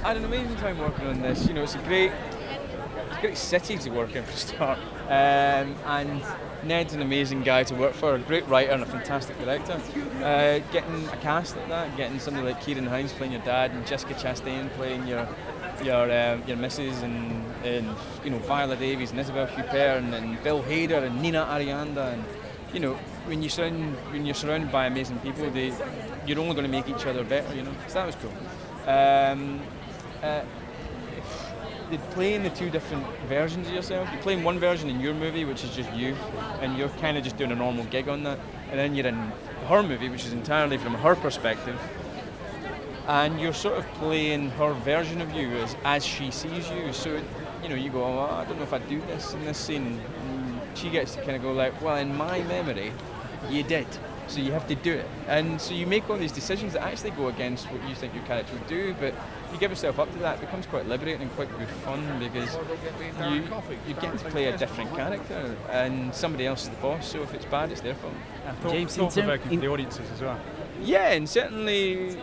had an amazing time working on this. You know, it's a great city to work in for a start, and Ned's an amazing guy to work for, a great writer and a fantastic director. Getting a cast like that, getting somebody like Hinds playing your dad and Jessica Chastain playing your missus, and you know, Viola Davies and Isabelle Huppert and Bill Hader and Nina Arianda, and you know, when you're surrounded by amazing people, you're only going to make each other better, you know. So that was cool. Playing the two different versions of yourself. You're playing one version in your movie, which is just you, and you're kind of just doing a normal gig on that. And then you're in her movie, which is entirely from her perspective, and you're sort of playing her version of you as she sees you. So, you know, you go, oh, I don't know if I'd do this in this scene. And she gets to kind of go like, well, in my memory, you did. So you have to do it. And so you make all these decisions that actually go against what you think your character would do, but you give yourself up to that. It becomes quite liberating and quite good fun, because you get to play a different character and somebody else is the boss, so if it's bad, it's their fault. James, thought-provoking for the audiences as well. Yeah, and certainly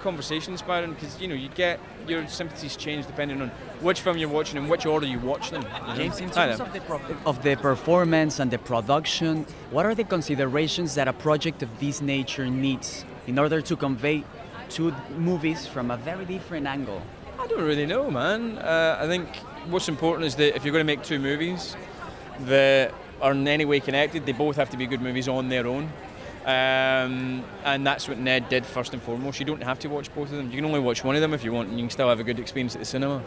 conversation inspiring, because you know, you get your sympathies change depending on which film you're watching and which order you watch them. James, in terms of the performance and the production, what are the considerations that a project of this nature needs in order to convey two movies from a very different angle? I don't really know, man. I think what's important is that if you're going to make two movies that are in any way connected, they both have to be good movies on their own. And that's what Ned did first and foremost. You don't have to watch both of them. You can only watch one of them if you want, and you can still have a good experience at the cinema.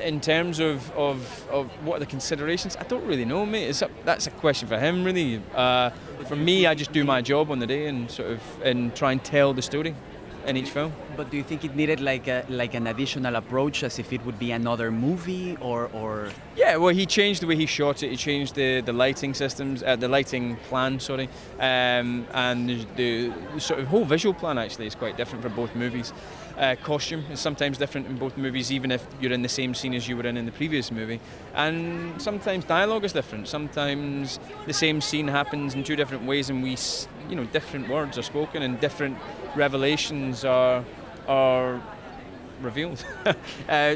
In terms of what are the considerations, I don't really know, mate. That's a question for him, really. For me, I just do my job on the day and try and tell the story in each film. But do you think it needed like an additional approach, as if it would be another movie, or? Yeah, well, he changed the way he shot it. He changed the lighting systems, the lighting plan, sorry, and the sort of whole visual plan actually is quite different for both movies. Costume is sometimes different in both movies, even if you're in the same scene as you were in the previous movie. And sometimes dialogue is different. Sometimes the same scene happens in two different ways, and different words are spoken and different revelations are revealed.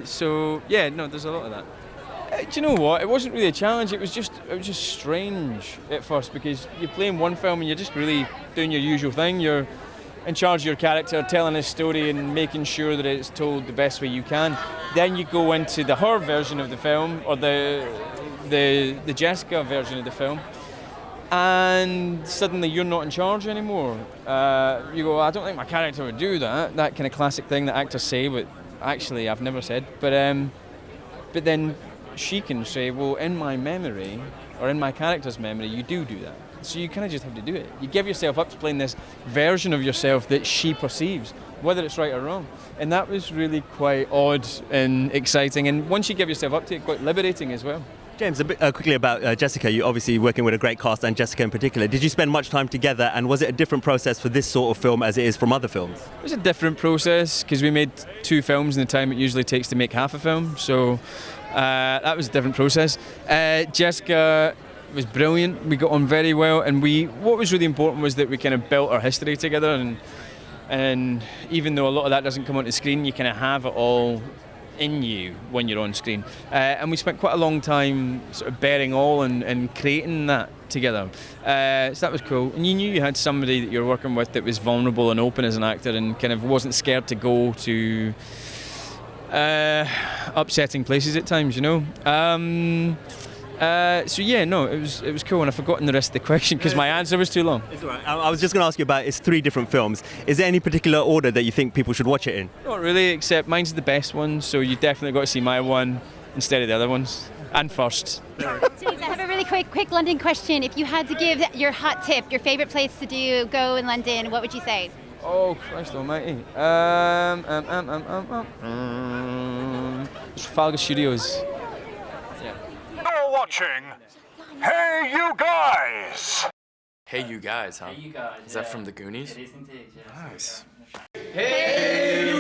So yeah, no, there's a lot of that. Do you know what? It wasn't really a challenge. It was just strange at first, because you're playing one film and you're just really doing your usual thing. You're in charge of your character, telling his story and making sure that it's told the best way you can. Then you go into the her version of the film, or the Jessica version of the film, and suddenly you're not in charge anymore. You go, I don't think my character would do that. That kind of classic thing that actors say, but actually I've never said. But then she can say, well, in my memory, or in my character's memory, you do that. So you kind of just have to do it. You give yourself up to playing this version of yourself that she perceives, whether it's right or wrong. And that was really quite odd and exciting. And once you give yourself up to it, quite liberating as well. James, a bit quickly about Jessica. You're obviously working with a great cast, and Jessica in particular. Did you spend much time together, and was it a different process for this sort of film as it is from other films? It was a different process, because we made two films in the time it usually takes to make half a film. So that was a different process. Jessica was brilliant. We got on very well, and what was really important was that we kind of built our history together, and even though a lot of that doesn't come onto screen, you kind of have it all in you when you're on screen. And we spent quite a long time sort of bearing all and creating that together. So that was cool. And you knew you had somebody that you're working with that was vulnerable and open as an actor, and kind of wasn't scared to go to upsetting places at times, you know. So yeah, no, it was cool, and I've forgotten the rest of the question because my answer was too long. It's all right. I was just going to ask you about, it's three different films. Is there any particular order that you think people should watch it in? Not really, except mine's the best one, so you definitely got to see my one instead of the other ones, and first. James, I have a really quick London question. If you had to give your hot tip, your favourite place to go in London, what would you say? Oh, Christ almighty. Trafalgar Studios. You're watching Hey You Guys! Hey You Guys, huh? Hey You Guys. Is that from the Goonies? It is indeed, yes. Nice. Hey